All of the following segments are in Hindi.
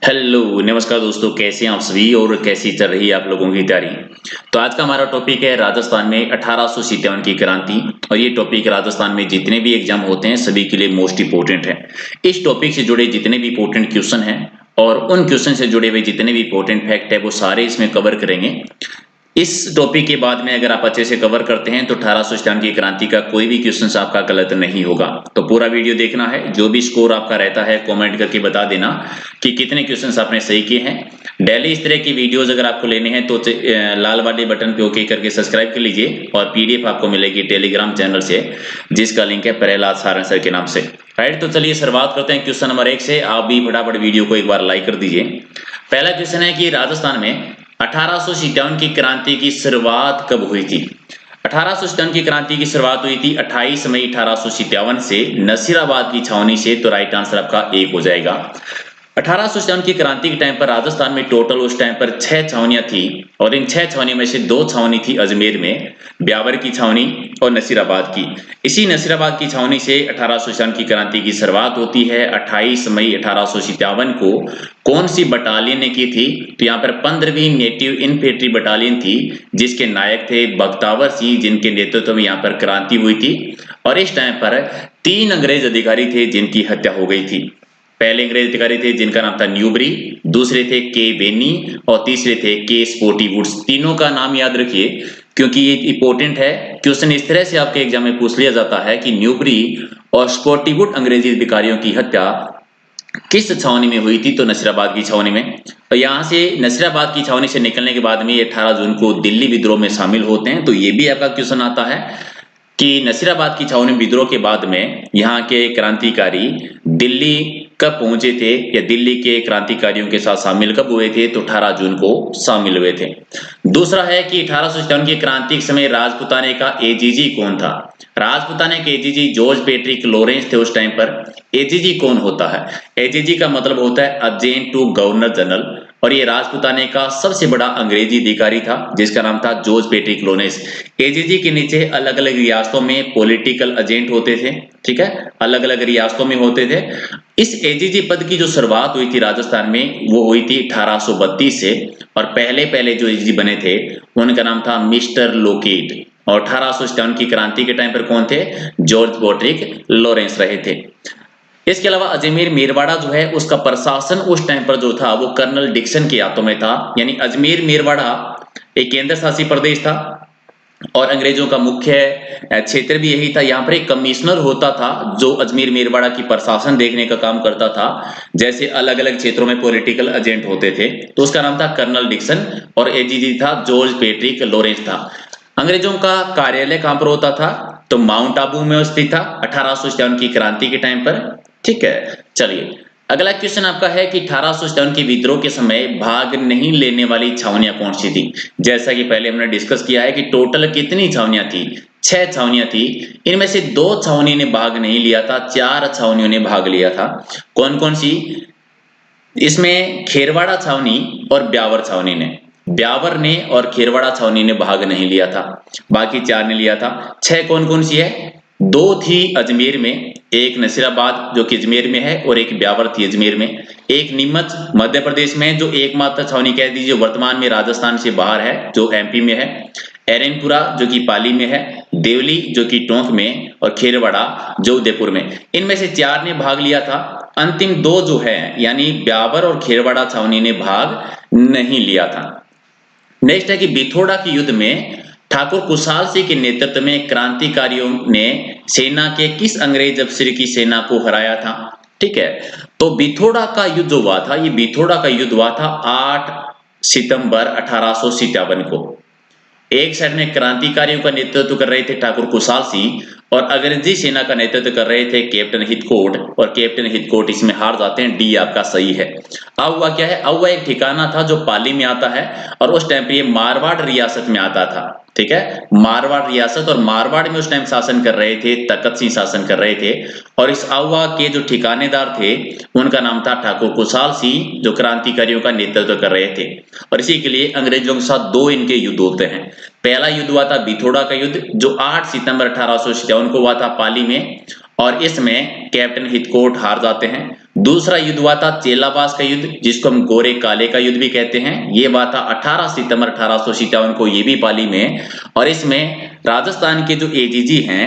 हेलो नमस्कार दोस्तों, कैसे हैं आप सभी और कैसी चल रही है आप लोगों की तैयारी। तो आज का हमारा टॉपिक है राजस्थान में 1857 की क्रांति। और ये टॉपिक राजस्थान में जितने भी एग्जाम होते हैं सभी के लिए मोस्ट इंपोर्टेंट है। इस टॉपिक से जुड़े जितने भी इंपोर्टेंट क्वेश्चन हैं और उन क्वेश्चन से जुड़े हुए जितने भी इंपोर्टेंट फैक्ट है वो सारे इसमें कवर करेंगे। इस टॉपिक के बाद में अगर आप अच्छे से कवर करते हैं तो 1857 की क्रांति का कोई भी क्वेश्चन आपका गलत नहीं होगा। तो पूरा वीडियो देखना है, जो भी स्कोर आपका रहता है कमेंट करके बता देना कि कितने क्वेश्चंस आपने सही किए हैं। डेली इस तरह की वीडियोस अगर आपको लेने हैं तो लाल वाले बटन पे ओके करके सब्सक्राइब कर लीजिए और पीडीएफ आपको मिलेगी टेलीग्राम चैनल से, जिसका लिंक है प्रहलाद सारण सर के नाम से। राइट, तो चलिए शुरुआत करते हैं क्वेश्चन नंबर 1 से। आप भी फटाफट वीडियो को एक बार लाइक कर दीजिए। पहला क्वेश्चन है कि राजस्थान में 1857 की क्रांति की शुरुआत कब हुई थी। 1857 की क्रांति की शुरुआत हुई थी 28 मई 1857 से नसीराबाद की छावनी से। तो राइट आंसर आपका 1 हो जाएगा। 1857 की क्रांति के टाइम पर राजस्थान में टोटल उस टाइम पर 6 छावनियां थी और इन 6 छावनियों में से 2 छावनी थी अजमेर में, ब्यावर की छावनी और नसीराबाद की। इसी नसीराबाद की छावनी से 1857 की क्रांति की शुरुआत होती है। 28 मई 1857 को कौन सी बटालियन ने की थी? तो यहाँ पर 15वीं नेटिव इन्फेंट्री बटालियन थी, जिसके नायक थे बख्तावर सिंह, जिनके नेतृत्व में यहाँ पर क्रांति हुई थी। और इस टाइम पर 3 अंग्रेज अधिकारी थे जिनकी हत्या हो गई थी। पहले अंग्रेज अधिकारी थे जिनका नाम था न्यूबरी, दूसरे थे के बेनी और तीसरे थे के स्पोर्टिवुड्स। तीनों का नाम याद रखिए क्योंकि ये इंपॉर्टेंट है। क्वेश्चन इस तरह से आपके एग्जाम में पूछ लिया जाता है कि न्यूबरी और स्पोर्टिवुड अंग्रेजी अधिकारियों की हत्या किस छावनी में हुई थी? तो नसीराबाद की छावनी में। और यहाँ से नसीराबाद की छावनी से निकलने के बाद में 18 जून को दिल्ली विद्रोह में शामिल होते हैं। तो ये भी आपका क्वेश्चन आता है कि नसीराबाद की छावनी विद्रोह के बाद में यहाँ के क्रांतिकारी दिल्ली कब पहुंचे थे या दिल्ली के क्रांतिकारियों के साथ शामिल कब हुए थे? तो 18 जून को शामिल हुए थे। दूसरा है कि 1857 की क्रांति के समय राजपुताने का एजीजी कौन था? राजपुताने के एजीजी जॉर्ज पैट्रिक लॉरेंस थे उस टाइम पर। एजीजी कौन होता है? एजीजी का मतलब होता है एडजेंट टू गवर्नर जनरल, और ये राजपुताने का सबसे बड़ा अंग्रेजी अधिकारी था जिसका नाम था जॉर्ज पैट्रिक लॉरेंस। एजीजी के नीचे अलग अलग रियासतों में पॉलिटिकल एजेंट होते थे, ठीक है, अलग अलग रियासतों में होते थे। इस एजीजी पद की जो शुरुआत हुई थी राजस्थान में वो हुई थी 1832 से, और पहले पहले जो एजीजी बने थे उनका नाम था मिस्टर लोकेट। और 1857 की क्रांति के टाइम पर कौन थे? जॉर्ज पैट्रिक लॉरेंस रहे थे। इसके अलावा अजमेर मेरवाड़ा जो है उसका प्रशासन उस टाइम पर जो था वो कर्नल डिक्सन के हाथों में था। यानी अजमेर मेरवाड़ा एक केंद्र शासित प्रदेश था और अंग्रेजों का मुख्य क्षेत्र भी यही था। यहाँ पर एक कमिश्नर होता था जो अजमेर मेरवाड़ा की प्रशासन देखने का काम करता था। जैसे अलग अलग क्षेत्रों में पॉलिटिकल एजेंट होते थे तो उसका नाम था कर्नल डिक्सन और एजीजी था जॉर्ज पैट्रिक लॉरेंस था। अंग्रेजों का कार्यालय कहां पर होता था? तो माउंट आबू में स्थित था 1857 की क्रांति के टाइम पर। ठीक है, चलिए अगला क्वेश्चन आपका है कि 1857 के विद्रोह के समय भाग नहीं लेने वाली छावनियां कौन सी थी? जैसा कि पहले हमने डिस्कस किया है कि टोटल कितनी छावनियां थी? 6 छावनियां थी। इनमें से 2 छावनी ने भाग नहीं लिया था, 4 छावनियों ने भाग लिया था। कौन कौन सी? इसमें खेरवाड़ा छावनी और ब्यावर छावनी ने, ब्यावर ने और खेरवाड़ा छावनी ने भाग नहीं लिया था, बाकी 4 ने लिया था। 6 कौन कौन सी है? 2 थी अजमेर में, एक नसीराबाद जो कि अजमेर में है और एक ब्यावर थी अजमेर में। एक नीमच मध्य प्रदेश में जो एकमात्र छावनी कह दीजिए वर्तमान में राजस्थान से बाहर है जो एमपी में है। एरनपुरा जो कि पाली में है, देवली जो कि टोंक में और खेरवाड़ा जो उदयपुर में। इनमें से 4 ने भाग लिया था। अंतिम 2 जो है यानी ब्यावर और खेरवाड़ा छावनी ने भाग नहीं लिया था। नेक्स्ट है कि बिथोड़ा के युद्ध में ठाकुर कुशाल सिंह के नेतृत्व में क्रांतिकारियों ने सेना के किस अंग्रेज अफसर की सेना को हराया था? ठीक है, तो बिथोड़ा का युद्ध जो हुआ था, ये बिथोड़ा का युद्ध हुआ था 8 सितंबर 1857 को। एक साइड में क्रांतिकारियों का नेतृत्व कर रहे थे ठाकुर कुशाल सिंह और अंग्रेजी सेना का नेतृत्व कर रहे थे कैप्टन हिथकोट, और कैप्टन हिथकोट इसमें हार जाते हैं। डी आपका सही है। अब हुआ क्या है? अब हुआ एक ठिकाना था जो पाली में आता है और उस टाइम पे ये मारवाड़ रियासत में आता था। ठीक है, मारवाड़ रियासत, और मारवाड़ में उस टाइम शासन कर रहे थे तखत सिंह शासन कर रहे थे। और इस आवा के जो ठिकानेदार थे उनका नाम था ठाकुर कुशाल सिंह, जो क्रांतिकारियों का नेतृत्व कर रहे थे। और इसी के लिए अंग्रेजों के साथ 2 इनके युद्ध होते हैं। पहला युद्ध हुआ था बिथोड़ा का युद्ध, जो 8 सितंबर 1857 को हुआ था पाली में, और इसमें कैप्टन हितकोट हार जाते हैं। दूसरा युद्ध हुआ था चेलाबास का युद्ध, जिसको हम गोरे काले का युद्ध भी कहते हैं। ये हुआ था 18 सितंबर 1857 को, ये भी पाली में, और इसमें राजस्थान के जो एजीजी हैं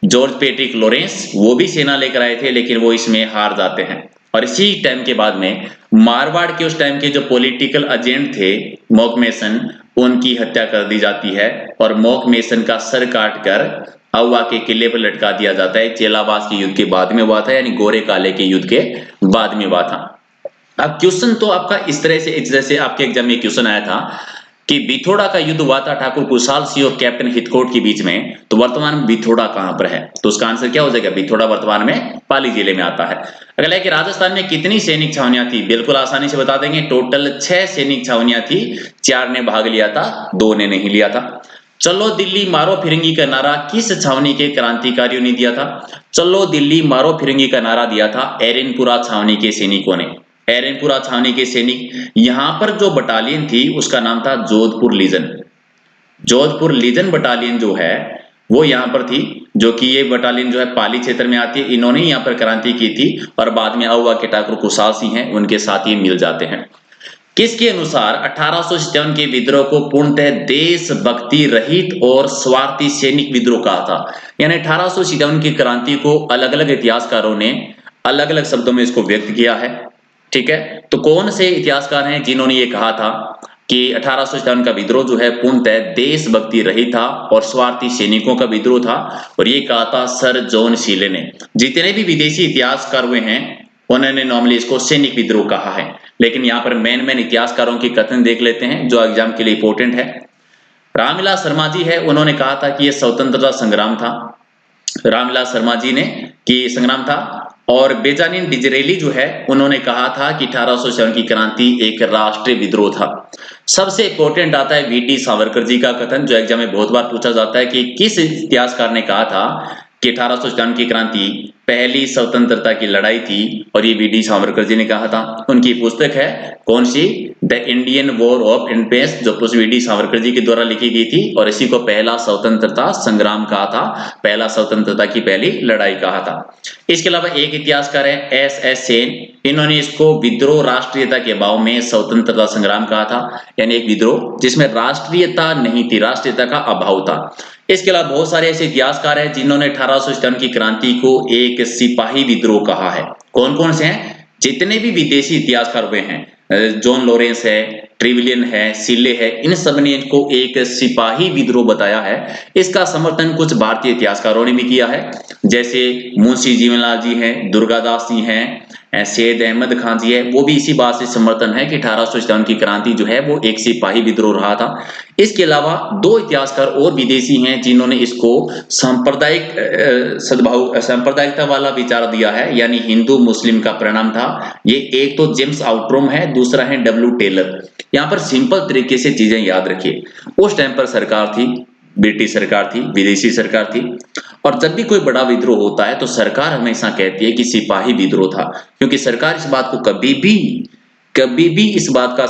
जॉर्ज पैट्रिक लॉरेंस, वो भी सेना लेकर आए थे, लेकिन वो इसमें हार जाते हैं। और इसी टाइम के बाद में मारवाड़ के उस टाइम के जो पॉलिटिकल एजेंट थे मॉकमेसन, उनकी हत्या कर दी जाती है और मॉकमेसन का सर काटकर अहुआ के किले पर लटका दिया जाता है। चेलाबास के युद्ध के बाद में हुआ था, यानी गोरे काले के युद्ध के बाद में हुआ था। अब क्वेश्चन तो आपका इस तरह से, जैसे आपके एग्जाम में क्वेश्चन आया था कि बिथोड़ा का युद्ध हुआ था ठाकुर कुशाल सिंह और कैप्टन हितकोट के बीच में, तो वर्तमान में बिथोड़ा कहां पर है? तो उसका आंसर क्या हो जाएगा? बिथोड़ा वर्तमान में पाली जिले में आता है। अगला है कि राजस्थान में कितनी सैनिक छावनियां थी? बिल्कुल आसानी से बता देंगे, टोटल 6 सैनिक छावनियां थी। 4 ने भाग लिया था, 2 ने नहीं लिया था। चलो दिल्ली मारो फिरंगी का नारा किस छावनी के क्रांतिकारियों ने दिया था? चलो दिल्ली मारो फिरंगी का नारा दिया था एरनपुरा छावनी के सैनिकों ने। एरनपुरा छावनी के सैनिक, यहां पर जो बटालियन थी उसका नाम था Jodhpur legion. Jodhpur legion battalion जो है वो यहां पर थी, जो कि ये बटालियन जो है पाली क्षेत्र में आती है। इन्होंने यहां पर क्रांति की थी और बाद में अहुआ के ठाकुर कुशाल सिंह हैं, उनके साथ ये मिल जाते हैं। किसके अनुसार 1857 के विद्रोह को पूर्णतः देशभक्ति रहित और स्वार्थी सैनिक विद्रोह कहा था? यानी 1857 की क्रांति को अलग अलग इतिहासकारों ने अलग अलग शब्दों में इसको व्यक्त किया है। ठीक है, तो कौन से इतिहासकार हैं जिन्होंने ये कहा था कि 1857 का विद्रोह जो है पूर्णतः देशभक्ति रहित था और स्वार्थी सैनिकों का विद्रोह था? और ये कहा था सर जॉन सीले ने। जितने भी विदेशी इतिहासकार हुए हैं उन्होंने नॉर्मली इसको सैनिक विद्रोह कहा है, लेकिन यहाँ पर मेन इतिहासकारों की कथन देख लेते हैं जो एग्जाम के लिए इंपॉर्टेंट है। रामविलास शर्मा जी है, उन्होंने कहा था कि यह स्वतंत्रता संग्राम था। रामविलास शर्मा जी ने कि संग्राम था। और बेजानिन डिजरेली जो है उन्होंने कहा था कि 1857 की क्रांति एक राष्ट्रीय विद्रोह था। सबसे इंपॉर्टेंट आता है वीडी सावरकर जी का कथन, जो एग्जाम में बहुत बार पूछा जाता है कि किस इतिहासकार ने कहा था कि 1857 की क्रांति पहली स्वतंत्रता की लड़ाई थी, और ये वीडी सावरकर जी ने कहा था। उनकी पुस्तक है कौन सी? The Indian war of independence, जो वीडी सावरकर जी के द्वारा लिखी गई थी, और इसी को पहला स्वतंत्रता संग्राम कहा था, पहला स्वतंत्रता की पहली लड़ाई कहा था। इसके अलावा एक इतिहासकार है एस सेन, इन्होंने इसको विद्रोह राष्ट्रीयता के अभाव में स्वतंत्रता संग्राम कहा था, यानी एक विद्रोह जिसमें राष्ट्रीयता नहीं थी, राष्ट्रीयता का अभाव था। इसके अलावा बहुत सारे ऐसे इतिहासकार हैं जिन्होंने 1857 की क्रांति को एक सिपाही विद्रोह कहा है। कौन कौन से हैं? जितने भी विदेशी इतिहासकार हुए हैं, जॉन लॉरेंस है, ट्रिविलियन है, सिले है, इन सब ने इसको एक सिपाही विद्रोह बताया है। इसका समर्थन कुछ भारतीय इतिहासकारों ने भी किया है, जैसे मुंशी जीवनलाल जी हैं, दुर्गादास जी हैं, सैयद अहमद खान जी है, वो भी इसी बात से समर्थन है कि 1857 की क्रांति जो है वो एक सिपाही विद्रोह रहा था। इसके अलावा 2 इतिहासकार और विदेशी हैं जिन्होंने इसको सांप्रदायिक सद्भाव, सांप्रदायिकता वाला विचार दिया है, यानी हिंदू मुस्लिम का परिणाम था। ये एक तो जेम्स आउट्रॉम है, दूसरा है डब्ल्यू टेलर। यहाँ पर सिंपल तरीके से चीजें याद रखिए। उस टाइम पर सरकार थी, ब्रिटिश सरकार थी, विदेशी सरकार थी, और जब भी कोई बड़ा विद्रोह होता है तो सरकार हमेशा कहती है कि सिपाही विद्रोह था, क्योंकि सरकार इस बात को कभी भी इस बात का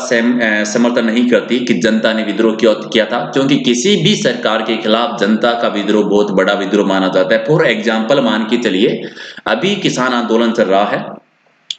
समर्थन नहीं करती कि जनता ने विद्रोह किया था, क्योंकि किसी भी सरकार के खिलाफ जनता का विद्रोह बहुत बड़ा विद्रोह माना जाता है। फॉर एग्जाम्पल मान के चलिए अभी किसान आंदोलन चल रहा है,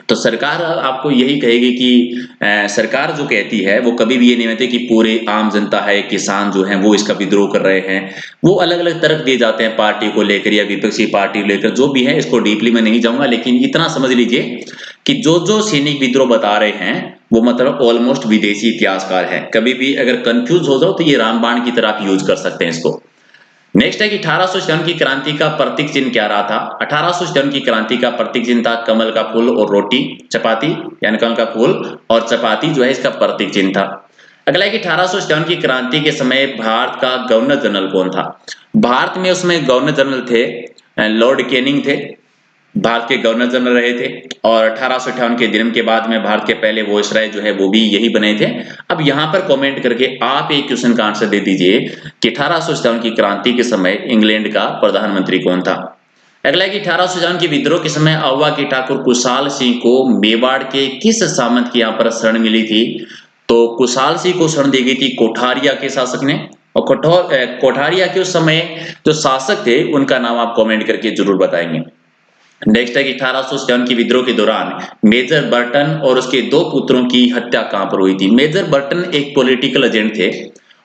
तो सरकार आपको यही कहेगी कि सरकार जो कहती है वो कभी भी ये नहीं कहती कि पूरे आम जनता है, किसान जो है वो इसका विद्रोह कर रहे हैं। वो अलग अलग तर्क दिए जाते हैं पार्टी को लेकर या विपक्षी पार्टी को लेकर, जो भी है, इसको डीपली में नहीं जाऊंगा, लेकिन इतना समझ लीजिए कि जो सैनिक विद्रोह बता रहे हैं वो मतलब ऑलमोस्ट विदेशी इतिहासकार है। कभी भी अगर कंफ्यूज हो जाओ तो ये रामबाण की तरह आप यूज कर सकते हैं इसको। नेक्स्ट है कि 1857 की क्रांति का प्रतीक चिन्ह क्या रहा था? 1857 की क्रांति का प्रतीक चिन्ह था कमल का फूल और रोटी चपाती, यानी कमल का फूल और चपाती जो है इसका प्रतीक चिन्ह था। अगला है कि 1857 की क्रांति के समय भारत का गवर्नर जनरल कौन था? भारत में उसमें गवर्नर जनरल थे लॉर्ड कैनिंग थे, भारत के गवर्नर जनरल रहे थे, और 1858 के जन्म के बाद में भारत के पहले वायसराय जो है वो भी यही बने थे। अब यहाँ पर कमेंट करके आप एक क्वेश्चन का आंसर दे दीजिए कि 1857 की क्रांति के समय इंग्लैंड का प्रधानमंत्री कौन था? अगला है कि 1857 के विद्रोह के समय अहुआ के ठाकुर कुशाल सिंह को मेवाड़ के किस सामंत की यहाँ पर शरण मिली थी? तो कुशाल सिंह को शरण दी गई थी कोठारिया के शासक ने, और कोठारिया के उस समय जो शासक थे उनका नाम आप कमेंट करके जरूर बताएंगे। नेक्स्ट है कि 1857 की विद्रोह के दौरान मेजर बर्टन और उसके 2 पुत्रों की हत्या कहां पर हुई थी। मेजर बर्टन एक पॉलिटिकल एजेंट थे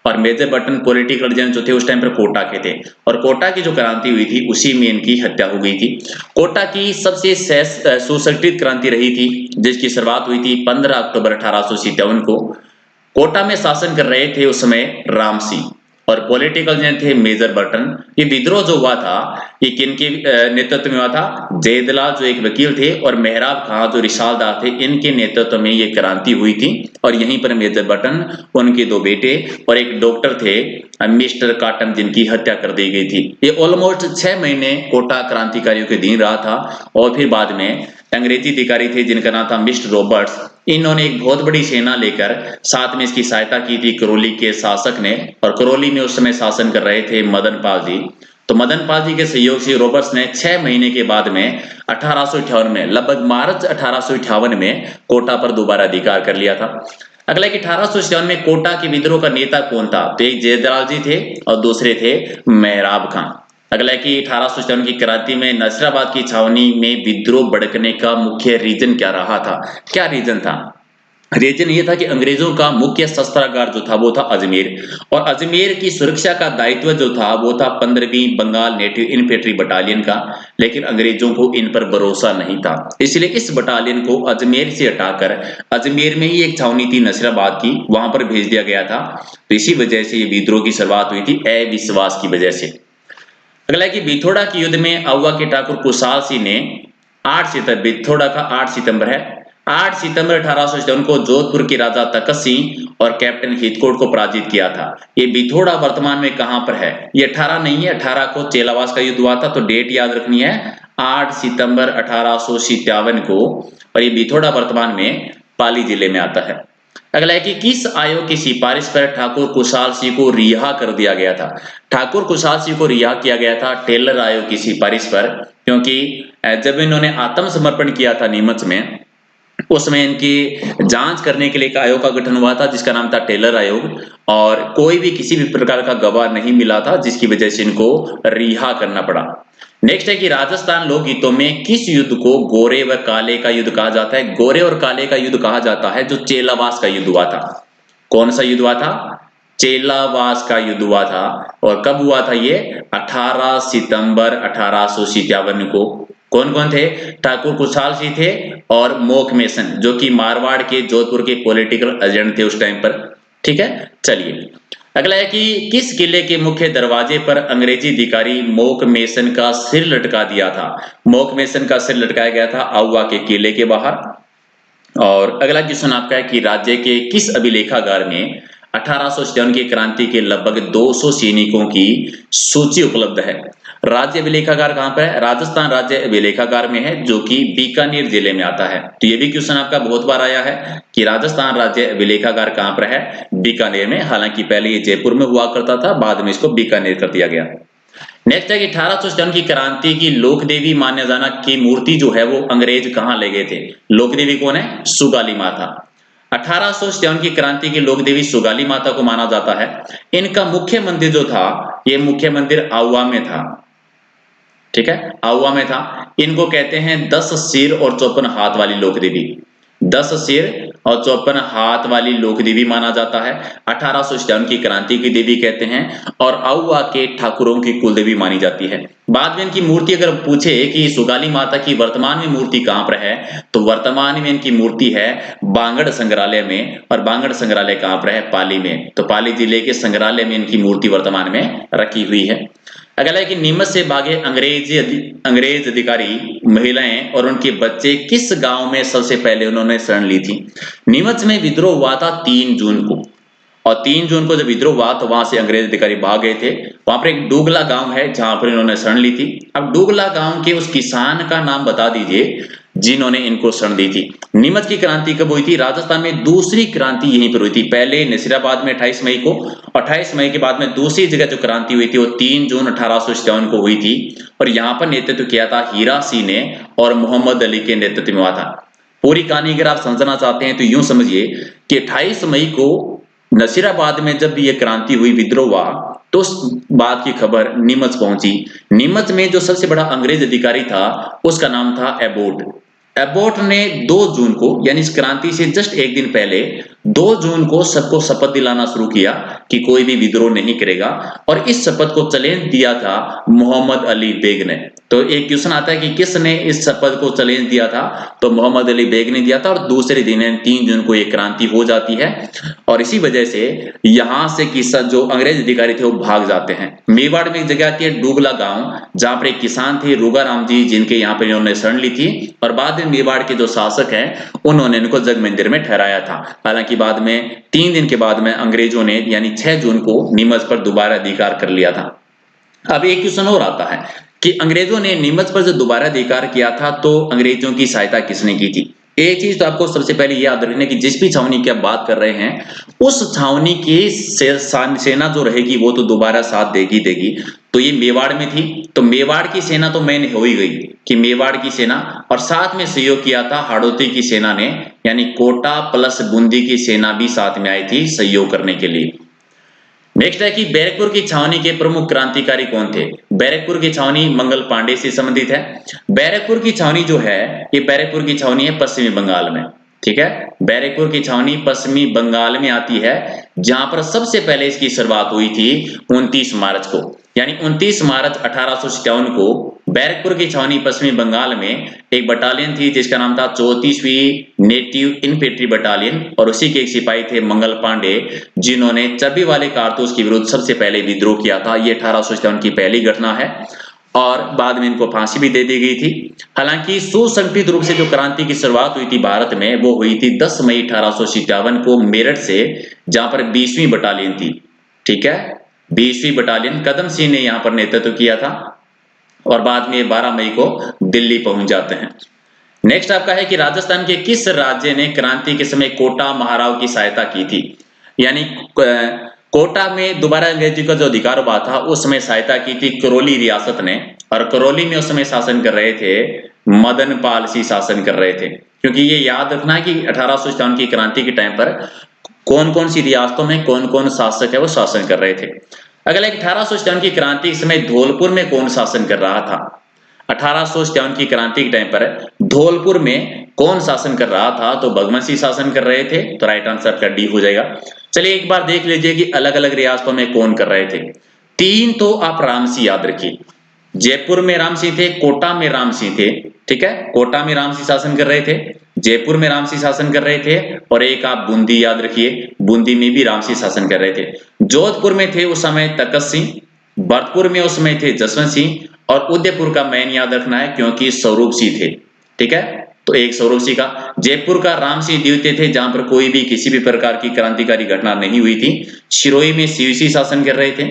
और मेजर बर्टन पॉलिटिकल एजेंट जो थे उस टाइम पर कोटा के थे और कोटा की जो क्रांति हुई थी उसी में इनकी हत्या हो गई थी। कोटा की सबसे सुसंगठित क्रांति रही थी जिसकी शुरुआत हुई थी 15 अक्टूबर 1857 को। कोटा में शासन कर रहे थे उस समय राम सिंह और पॉलिटिकल एजेंट थे मेजर बर्टन। ये विद्रोह जो हुआ था ये किनके नेतृत्व में हुआ था? जयदलाल जो एक वकील थे और मेहराब खां जो रिसालदार थे, इनके नेतृत्व में ये क्रांति हुई थी और यहीं पर मेजर बर्टन, उनके 2 बेटे और एक डॉक्टर थे मिस्टर काटन जिनकी हत्या कर दी गई थी। ये ऑलमोस्ट 6 महीने कोटा क्रांतिकारियों के अधीन रहा था और फिर बाद में अंग्रेजी अधिकारी थे जिनका नाम था मिस्टर रॉबर्ट्स। इन्होंने एक बहुत बड़ी सेना लेकर साथ में इसकी सहायता की थी करौली के शासक ने और करौली में उस समय शासन कर रहे थे मदन पाल जी। तो मदन पाल जी के सहयोग से रॉबर्ट्स ने 6 महीने के बाद में 1858 में लगभग मार्च 1858 में कोटा पर दोबारा अधिकार कर लिया था। अगला कि 1857 में कोटा के विद्रोह का नेता कौन था? तो एक जयदलाल जी थे और दूसरे थे मेहराब खां। अगला कि 1857 की क्रांति में नसीराबाद की छावनी में विद्रोह भड़कने का मुख्य रीजन क्या रहा था? क्या रीजन था? रीजन ये था कि अंग्रेजों का मुख्य शस्त्रागार जो था वो था अजमेर और अजमेर की सुरक्षा का दायित्व जो था वो था 15वीं बंगाल नेटिव इन्फेंट्री बटालियन का, लेकिन अंग्रेजों को इन पर भरोसा नहीं था, इसलिए इस बटालियन को अजमेर से हटाकर अजमेर में ही एक छावनी थी नसीराबाद की, वहां पर भेज दिया गया था। तो इसी वजह से ये विद्रोह की शुरुआत हुई थी अविश्वास की वजह से। अगला कि बिथोड़ा के युद्ध में आउवा के ठाकुर कुशाल सिंह ने 8 सितंबर, बिथोड़ा का 8 सितंबर है, 8 सितंबर 1857 को जोधपुर के राजा तखत सिंह और कैप्टन हितकोट को पराजित किया था। ये बिथोड़ा वर्तमान में कहां पर है? ये 18 नहीं है, 18 को चेलावास का युद्ध हुआ था, तो डेट याद रखनी है 8 सितंबर 1857 को और ये बिथोड़ा वर्तमान में पाली जिले में आता है। अगला है कि किस आयोग की सिफारिश पर ठाकुर कुशाल सिंह को रिहा कर दिया गया था? ठाकुर कुशाल सिंह को रिहा किया गया था टेलर आयोग की सिफारिश पर, क्योंकि जब इन्होंने आत्मसमर्पण किया था नीमच में उसमें इनकी जांच करने के लिए एक आयोग का गठन हुआ था जिसका नाम था टेलर आयोग और कोई भी किसी भी प्रकार का गवाह नहीं मिला था जिसकी वजह से इनको रिहा करना पड़ा। नेक्स्ट है कि राजस्थान लोकगीतों में किस युद्ध को गोरे व काले का युद्ध कहा जाता है? गोरे और काले का युद्ध कहा जाता है जो चेलावास का युद्ध हुआ था। कौन सा युद्ध हुआ था? चेलावास का युद्ध हुआ था और कब हुआ था ये? 18 सितंबर 1857 को। कौन कौन थे? ठाकुर कुशाल सिंह थे और मोक मेसन जो कि मारवाड़ के जोधपुर के पॉलिटिकल एजेंट थे उस टाइम पर। ठीक है, चलिए अगला है कि किस किले के मुख्य दरवाजे पर अंग्रेजी अधिकारी मोक मेसन का सिर लटका दिया था? मोक मेसन का सिर लटकाया गया था आउवा के किले के बाहर। और अगला क्वेश्चन आपका है कि राज्य के किस अभिलेखागार में 1857 की क्रांति के लगभग 200 सैनिकों की सूची उपलब्ध है? राज्य अभिलेखागार कहां पर है? राजस्थान राज्य अभिलेखागार में है जो कि बीकानेर जिले में आता है। तो ये भी क्वेश्चन आपका बहुत बार आया है कि राजस्थान राज्य अभिलेखागार कहां पर है? बीकानेर में। हालांकि पहले ये जयपुर में हुआ करता था, बाद में इसको बीकानेर कर दिया गया। नेक्स्ट है कि 1857 की क्रांति की लोकदेवी मान्य जाना की मूर्ति जो है वो अंग्रेज कहां ले गए थे? लोकदेवी कौन है? सुगाली माता। 1857 की क्रांति की लोकदेवी सुगाली माता को माना जाता है। इनका मुख्य मंदिर जो था ये मुख्य मंदिर आउवा में था। ठीक है, आउवा में था। इनको कहते हैं 10 सिर और 54 हाथ वाली लोकदेवी। 10 सिर और 54 हाथ वाली लोकदेवी माना जाता है। 1857 की क्रांति की देवी कहते हैं और आउवा के ठाकुरों की कुलदेवी मानी जाती है। बाद में इनकी मूर्ति अगर पूछे कि सुगाली माता की वर्तमान में मूर्ति कहां पर है, तो वर्तमान में इनकी मूर्ति है बांगड़ संग्रहालय में। और बांगड़ संग्रहालय कहां पर है? पाली में। तो पाली जिले के संग्रहालय में इनकी मूर्ति वर्तमान में रखी हुई है। अगला है कि नीमच से भागे अंग्रेज अधिकारी, महिलाएं और उनके बच्चे किस गांव में सबसे पहले उन्होंने शरण ली थी? नीमच में विद्रोह हुआ था 3 जून को और 3 जून को जब विद्रोह हुआ तो वहां से अंग्रेज अधिकारी भाग गए थे। वहां पर एक डूगला गांव है जहां पर इन्होंने शरण ली थी। अब डूगला गांव के उस किसान का नाम बता दीजिए जिन्होंने इनको शरण दी थी। नीमच की क्रांति कब हुई थी? राजस्थान में दूसरी क्रांति यहीं पर हुई थी। पहले नसीराबाद में 28 मई को, 28 मई के बाद में दूसरी जगह जो क्रांति हुई थी वो 3 जून 1857 को हुई थी और यहाँ पर नेतृत्व किया था हीरा सिंह ने और मोहम्मद अली के नेतृत्व में हुआ था। पूरी कहानी अगर आप समझना चाहते हैं तो यूं समझिए कि 28 मई को नसीराबाद में जब ये क्रांति हुई, विद्रोह हुआ, तो उस बात की खबर नीमच पहुंची। नीमच में जो सबसे बड़ा अंग्रेज अधिकारी था उसका नाम था एबोट। एबोट ने 2 जून को, यानी इस क्रांति से जस्ट एक दिन पहले 2 जून को सबको शपथ दिलाना शुरू किया कि कोई भी विद्रोह नहीं करेगा, और इस शपथ को चैलेंज दिया था मोहम्मद अली बेग ने। तो एक क्वेश्चन आता है कि किसने इस शपथ को चैलेंज दिया था, तो मोहम्मद अली बेग ने दिया था, और दूसरे दिन 3 जून को ये क्रांति हो जाती है। और इसी वजह से यहाँ से किसान, जो अंग्रेज अधिकारी थे, वो भाग जाते हैं। मेवाड़ में एक जगह आती है डूगला गांव, जहां पर एक किसान थे रूगाराम जी, जिनके यहाँ पर इन्होंने शरण ली थी, और बाद में मेवाड़ के जो शासक हैं उन्होंने इनको जग मंदिर में ठहराया था। हालांकि बाद में 3 दिन के बाद में अंग्रेजों ने यानी 6 जून को नीमच पर दोबारा अधिकार कर लिया था। अब एक क्वेश्चन और आता है कि अंग्रेजों ने नीमच पर जो दोबारा अधिकार किया था, तो अंग्रेजों की सहायता किसने की थी? एक चीज तो आपको सबसे पहले याद रखना कि जिस भी छावनी की आप बात कर रहे हैं, उस छावनी की सेना जो रहेगी वो तो दोबारा साथ देगी। तो ये मेवाड़ में थी, तो मेवाड़ की सेना तो मैंने हो ही गई कि मेवाड़ की सेना, और साथ में सहयोग किया था हाड़ौती की सेना ने, यानी कोटा प्लस बूंदी की सेना भी साथ में आई थी सहयोग करने के लिए। नेक्स्ट है कि बैरकपुर की छावनी के प्रमुख क्रांतिकारी कौन थे? बैरकपुर की छावनी मंगल पांडे से संबंधित है। बैरकपुर की छावनी जो है, ये बैरकपुर की छावनी है पश्चिमी बंगाल में, ठीक है। बैरकपुर की छावनी पश्चिमी बंगाल में आती है, जहां पर सबसे पहले इसकी शुरुआत हुई थी 29 मार्च को, यानी 29 मार्च 1857 को बैरकपुर की छावनी पश्चिमी बंगाल में एक बटालियन थी जिसका नाम था 34वीं नेटिव इन्फेंट्री बटालियन, और उसी के एक सिपाही थे मंगल पांडे, जिन्होंने चर्बी वाले कारतूस के विरुद्ध सबसे पहले विद्रोह किया था। ये 1857 की पहली घटना है, और बाद में इनको फांसी भी दे दी गई थी। हालांकि सुसंगठित रूप से जो क्रांति की शुरुआत हुई थी भारत में, वो हुई थी 10 मई 1857 को मेरठ से, जहां पर 20वीं बटालियन थी, ठीक है। 20वीं बटालियन कदम सिंह ने यहां पर नेतृत्व किया था, और बाद में 12 मई को दिल्ली पहुंच जाते हैं। नेक्स्ट आपका है कि राजस्थान के किस राज्य ने क्रांति के समय कोटा महाराव की सहायता की थी? यानी कोटा में दोबारा अंग्रेजी का जो अधिकार हुआ था उस समय सहायता की थी करौली रियासत ने, और करौली में उस समय शासन कर रहे थे मदन पाल सिंह शासन कर रहे थे। क्योंकि ये याद रखना है कि 1857 की क्रांति के टाइम पर कौन कौन सी रियासतों में कौन कौन शासक है वो शासन कर रहे थे। अगला 1857 की क्रांति के समय धौलपुर में कौन शासन कर रहा था? 1857 की क्रांति के टाइम पर धौलपुर में कौन शासन कर रहा था? तो भगवंत सिंह शासन कर रहे थे, तो राइट आंसर आपका डी हो जाएगा। चलिए एक बार देख लीजिए कि अलग अलग रियासतों में कौन कर रहे थे। 3 तो आप राम सिंह याद रखिए, जयपुर में राम सिंह थे, कोटा में राम सिंह थे, ठीक है। कोटा में राम सिंह शासन कर रहे थे, जयपुर में राम सिंह शासन कर रहे थे, और एक आप बूंदी याद रखिए, बूंदी में भी राम सिंह शासन कर रहे थे। जोधपुर में थे उस समय तकत सिंह, भरतपुर में उस समय थे जसवंत सिंह, और उदयपुर का मैन याद रखना है क्योंकि स्वरूप सिंह थे, ठीक है। तो एक स्वरूप सिंह का, जयपुर का राम सिंह द्वितीय थे, जहां पर कोई भी किसी भी प्रकार की क्रांतिकारी घटना नहीं हुई थी। सिरोही में शिव सिंह शासन कर रहे थे,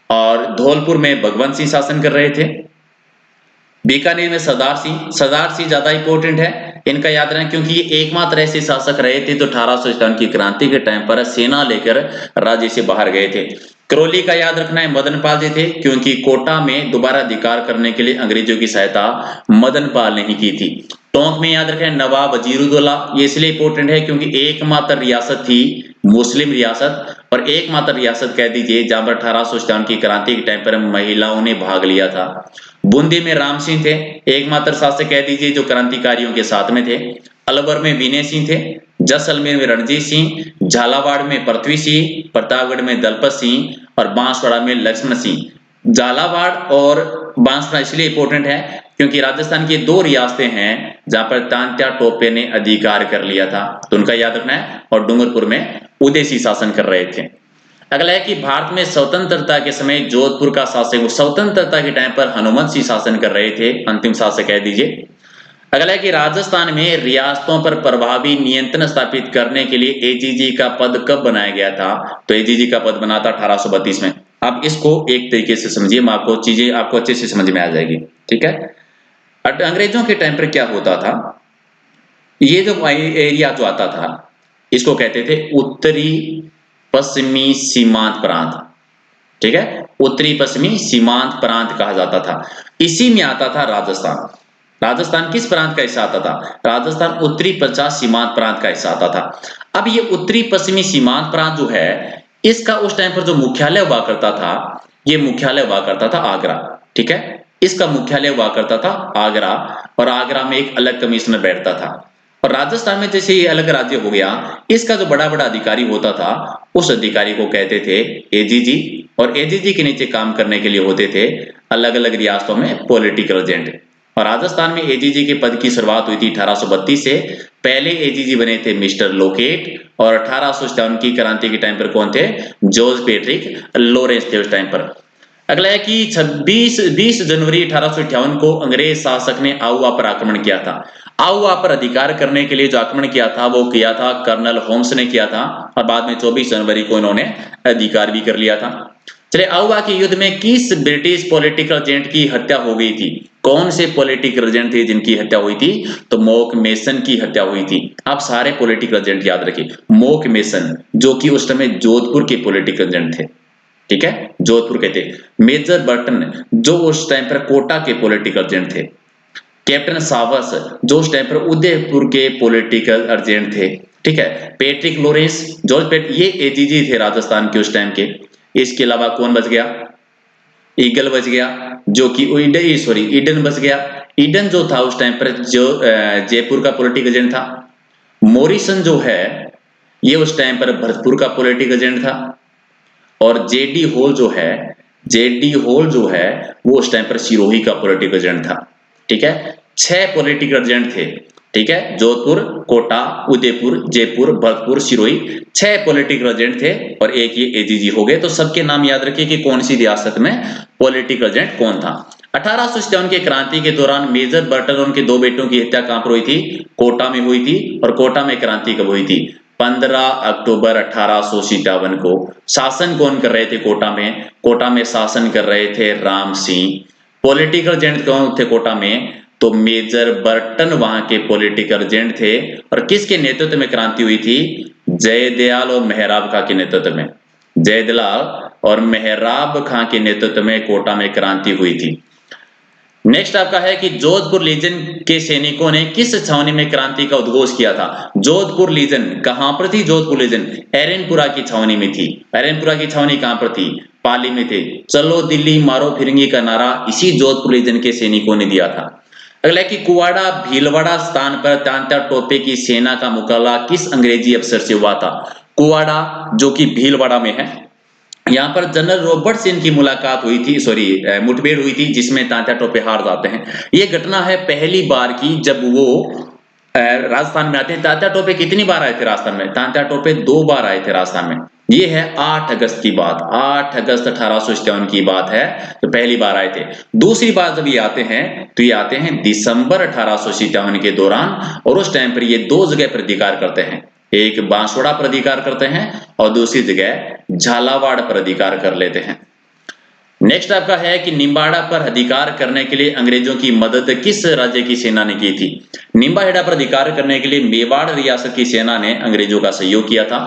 और धौलपुर में भगवंत सिंह शासन कर रहे थे। बीकानेर में सरदार सिंह ज्यादा इंपॉर्टेंट है, इनका याद रखना क्योंकि ये एकमात्र ऐसे शासक रहे थे तो 1857 की क्रांति के टाइम पर सेना लेकर राज्य से बाहर गए थे। करौली का याद रखना है मदनपाल जी थे, क्योंकि कोटा में दोबारा अधिकार करने के लिए अंग्रेजों की सहायता मदनपाल ने ही की थी। टोंक में याद रखें नवाब वजीरुद्दौला, ये इसलिए इंपॉर्टेंट है क्योंकि एकमात्र रियासत थी मुस्लिम रियासत, और एकमात्र रियासत कह दीजिए जहां पर 1857 की क्रांति के टाइम पर महिलाओं ने भाग लिया था। बूंदी में राम सिंह थे, एकमात्र शासक कह दीजिए जो क्रांतिकारियों के साथ में थे। अलवर में विनय सिंह थे, जैसलमेर में रणजीत सिंह, झालावाड़ में पृथ्वी सिंह, प्रतापगढ़ में दलपत सिंह, और बांसवाड़ा में लक्ष्मण सिंह। झालावाड़ और बांसवाड़ा इसलिए इंपॉर्टेंट है क्योंकि राजस्थान की 2 रियासतें हैं जहां पर तांत्या टोपे ने अधिकार कर लिया था, तो उनका याद रखना है। और डूंगरपुर में उदय सिंह शासन कर रहे थे। अगला है कि भारत में स्वतंत्रता के समय जोधपुर का शासक, स्वतंत्रता के टाइम पर हनुमंत सिंह शासन कर रहे थे, अंतिम शासक कह दीजिए। अगला है कि राजस्थान में रियासतों पर प्रभावी नियंत्रण स्थापित करने के लिए एजीजी का पद कब बनाया गया था? तो एजीजी का पद बना था 1832 में। अब इसको एक तरीके से समझिए, मैं आपको चीजें आपको अच्छे से समझ में आ जाएगी, ठीक है। अंग्रेजों के टाइम पर क्या होता था, ये जो एरिया जो आता था इसको कहते थे उत्तरी पश्चिमी सीमांत प्रांत, ठीक है। उत्तरी पश्चिमी सीमांत प्रांत कहा जाता था। इसी में आता था राजस्थान। राजस्थान किस प्रांत का हिस्सा आता था? राजस्थान उत्तरी पश्चिमी सीमांत प्रांत का हिस्सा आता था। अब ये उत्तरी पश्चिमी सीमांत प्रांत जो है, इसका उस टाइम पर जो मुख्यालय हुआ करता था, ये मुख्यालय हुआ करता था आगरा। ठीक है, इसका मुख्यालय हुआ करता था आगरा, और आगरा में एक अलग कमिश्नर बैठता था। और राजस्थान में जैसे ये अलग राज्य हो गया, इसका जो बड़ा बड़ा अधिकारी होता था, उस अधिकारी को कहते थे एजीजी, और एजीजी के नीचे काम करने के लिए होते थे अलग अलग रियासतों में पॉलिटिकल एजेंट। और राजस्थान में एजीजी के पद की शुरुआत हुई थी 1832 से। पहले एजीजी बने थे मिस्टर लोकेट, और 1857 की क्रांति के टाइम पर कौन थे? जॉर्ज पैट्रिक लॉरेंस थे उस टाइम पर। अगला है कि 20 जनवरी 1858 को अंग्रेज शासक ने आउवा पर आक्रमण किया था। आउवा पर अधिकार करने के लिए जो आक्रमण किया था, वो किया था कर्नल होम्स ने किया था, और बाद में 24 जनवरी को इन्होंने अधिकार भी कर लिया था। चलिए, आउवा के युद्ध में किस ब्रिटिश पॉलिटिकल एजेंट की हत्या हो गई थी? कौन से पॉलिटिकल एजेंट थे जिनकी हत्या हुई थी? तो मोक मेसन की हत्या हुई थी। आप सारे पॉलिटिकल एजेंट याद रखिए। मोक मेसन, जो कि उस समय जोधपुर के पॉलिटिकल एजेंट थे। ठीक है, जोधपुर के थे। मेजर बर्टन, जो उस टाइम पर कोटा के पॉलिटिकल एजेंट थे। कैप्टन सावस, जो उस टाइम पर उदयपुर के पॉलिटिकल एजेंट थे। ठीक है, पैट्रिक लॉरेंस, जॉर्ज पैट, ये एजीजी थे राजस्थान के उस टाइम के। इसके अलावा कौन बच गया? ईगल बच गया, जो कि ईडन बच गया। ईडन जो था उस टाइम पर जो जयपुर का पॉलिटिकल एजेंट था। मोरिसन जो है, ये उस टाइम पर भरतपुर का पॉलिटिकल एजेंट था। और जेडी होल जो है वो उस टाइम पर सिरोही का पॉलिटिकल एजेंट था। ठीक है, 6 पॉलिटिकल एजेंट थे। ठीक है, जोधपुर, कोटा, उदयपुर, जयपुर, भरतपुर, सिरोही, 6 पॉलिटिकल एजेंट थे, और एक ये एजीजी हो गए। तो सबके नाम याद रखिए कि कौन सी रियासत में पॉलिटिकल एजेंट कौन था। 1857 की क्रांति के दौरान मेजर बर्टन और उनके 2 बेटों की हत्या कहां पर हुई थी? कोटा में हुई थी। और कोटा में क्रांति कब हुई थी? 15 अक्टूबर 1857 को। शासन कौन कर रहे थे कोटा में? कोटा में शासन कर रहे थे राम सिंह। पॉलिटिकल एजेंट कौन थे कोटा में? तो मेजर बर्टन वहां के पॉलिटिकल एजेंट थे। और किसके नेतृत्व में क्रांति हुई थी? जयदयाल और मेहराब खां के नेतृत्व में। जयदयाल और मेहराब खां के नेतृत्व में कोटा में क्रांति हुई थी। नेक्स्ट आपका है कि जोधपुर लीजन के सैनिकों ने किस छावनी में क्रांति का उद्घोष किया था? जोधपुर लीजन कहां पर थी? जोधपुर लीजन एरनपुरा की छावनी में थी। एरनपुरा की छावनी कहां पर थी? पाली में थे। चलो दिल्ली मारो फिरंगी का नारा इसी जोधपुर लीजन के सैनिकों ने दिया था। अगला है कि कुवाड़ा भीलवाड़ा स्थान पर तांता टोपे की सेना का मुकाबला किस अंग्रेजी अफसर से हुआ था? कुवाड़ा, जो कि भीलवाड़ा में है, यहाँ पर जनरल रॉबर्ट से इनकी मुलाकात हुई थी, मुठभेड़ हुई थी, जिसमें तांता टोपे हार जाते हैं। ये घटना है पहली बार की जब वो राजस्थान में आते हैं। तांता टोपे कितनी बार आए थे राजस्थान में? तांता टोपे 2 बार आए थे राजस्थान में। ये है 8 अगस्त की बात, 8 अगस्त 1857 की बात है, तो पहली बार आए थे। दूसरी बार जब ये आते हैं तो ये आते हैं दिसंबर 1857 के दौरान, और उस टाइम पर ये 2 जगह पर अधिकार करते हैं। एक बांसवाड़ा पर अधिकार करते हैं और दूसरी जगह झालावाड़ पर अधिकार कर लेते हैं। नेक्स्ट आपका है कि निम्बाड़ा पर अधिकार करने के लिए अंग्रेजों की मदद किस राज्य की सेना ने की थी? निम्बाहेड़ा पर अधिकार करने के लिए मेवाड़ रियासत की सेना ने अंग्रेजों का सहयोग किया था।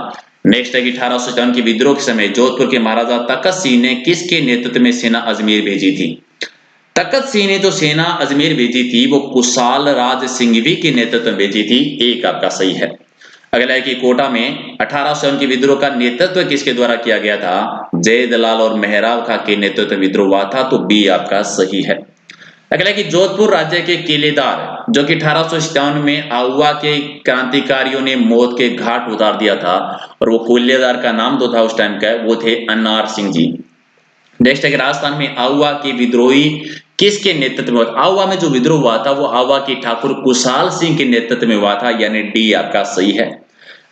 नेक्स्ट है कि 1857 के विद्रोह के समय जोधपुर के महाराजा तखत सिंह ने किसके नेतृत्व में सेना अजमेर भेजी थी? तखत सिंह ने जो सेना अजमेर भेजी थी वो कुशाल राज सिंघवी के नेतृत्व में भेजी थी। एक आपका सही है। अगला है कि कोटा में 1857 के विद्रोह का नेतृत्व किसके द्वारा किया गया था? जयदलाल और मेहराब खां के नेतृत्व में विद्रोह हुआ था, तो बी आपका सही है। अगला है कि जोधपुर राज्य के किलेदार, जो कि 1857 में आउवा के क्रांतिकारियों ने मौत के घाट उतार दिया था, और वो किलेदार का नाम जो था उस टाइम का, वो थे अनार सिंह जी। नेक्स्ट है कि राजस्थान में आउवा के विद्रोही किसके नेतृत्व में? आउवा में जो विद्रोह हुआ था वो आउवा के ठाकुर कुशाल सिंह के नेतृत्व में हुआ था, यानी डी आपका सही है।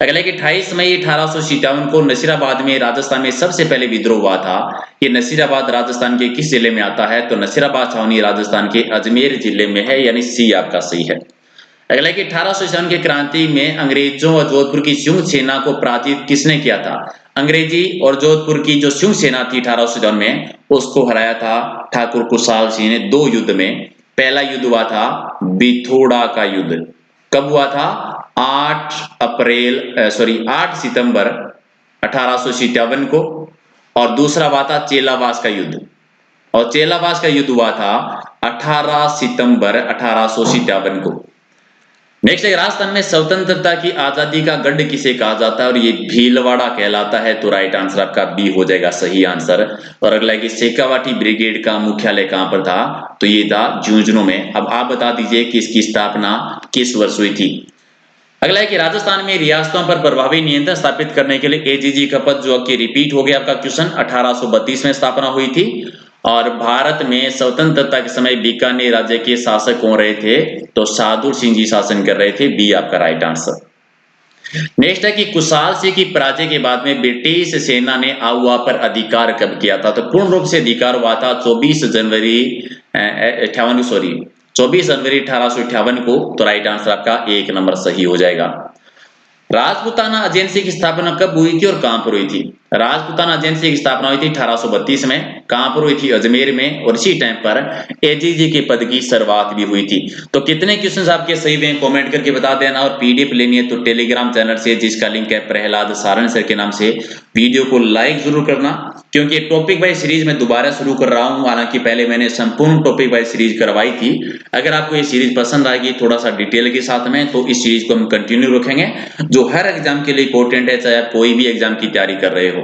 अगला कि 28 मई 1857 को नसीराबाद में राजस्थान में सबसे पहले विद्रोह हुआ था। ये नसीराबाद राजस्थान के किस जिले में आता है? तो नसीराबाद छावनी राजस्थान के अजमेर जिले में है, यानी सी आपका सही है। अगला कि 1857 की क्रांति में अंग्रेजों और जोधपुर की संयुक्त सेना को पराजित किसने किया था? अंग्रेजी और जोधपुर की जो संयुक्त सेना थी 1857 में, उसको हराया था ठाकुर कुशाल सिंह ने 2 युद्ध में। पहला युद्ध हुआ था बिथोड़ा का युद्ध। कब हुआ था? 8 सितंबर 1857 को। और दूसरा हुआ था चेलावास का युद्ध, और चेलावास का युद्ध हुआ था 18 सितंबर 1857 को। नेक्स्ट है, राजस्थान में स्वतंत्रता की आजादी का गढ़ किसे कहा जाता है, और ये भीलवाड़ा कहलाता है। तो राइट आंसर आपका बी हो जाएगा सही आंसर। और अगला है कि शेखावाटी ब्रिगेड का मुख्यालय कहां पर था, तो ये था झुंझुनू में। अब आप बता दीजिए कि इसकी स्थापना किस वर्ष हुई थी। अगला है कि राजस्थान में रियासतों पर प्रभावी नियंत्रण स्थापित करने के लिए एजीजी का पद, जो कि रिपीट हो गया आपका क्वेश्चन, 1832 में स्थापना हुई थी। और भारत में स्वतंत्रता के समय बीकानेर राज्य के शासक कौन रहे थे, तो साधु सिंह जी शासन कर रहे थे। बी आपका राइट आंसर। नेक्स्ट है कि कुशाल सिंह की पराजय के बाद में ब्रिटिश सेना ने आउवा पर अधिकार कब किया था, तो पूर्ण रूप से अधिकार हुआ था 24 जनवरी 1858 को। तो राइट आंसर आपका 1 नंबर सही हो जाएगा। राजपूताना एजेंसी की स्थापना कब हुई थी और कहां पर हुई थी। राजपूताना एजेंसी की स्थापना हुई थी 1832 में। कहां पर हुई थी, अजमेर में। और इसी टाइम पर एजीजी के पद की शुरुआत भी हुई थी। तो कितने क्वेश्चंस आपके सही हुए कमेंट करके बता देना। और पीडीएफ लेनी है तो टेलीग्राम चैनल से, जिसका लिंक है प्रहलाद सारण सर के नाम से, वीडियो को लाइक जरूर करना, क्योंकि टॉपिक वाइज सीरीज में दोबारा शुरू कर रहा हूं। हालांकि पहले मैंने संपूर्ण टॉपिक वाइज सीरीज करवाई थी। अगर आपको ये सीरीज पसंद आएगी थोड़ा सा डिटेल के साथ में, तो इस सीरीज को हम कंटिन्यू रखेंगे, जो हर एग्जाम के लिए इंपॉर्टेंट है, चाहे आप कोई भी एग्जाम की तैयारी कर रहे हो।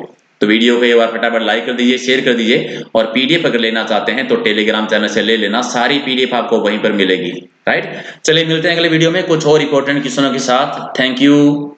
तो वीडियो को एक बार फटाफट लाइक कर दीजिए, शेयर कर दीजिए। और पीडीएफ अगर लेना चाहते हैं तो टेलीग्राम चैनल से ले लेना, सारी पीडीएफ आपको वहीं पर मिलेगी। राइट, चलिए मिलते हैं अगले वीडियो में कुछ और इंपॉर्टेंट क्वेश्चनों के साथ। Thank you.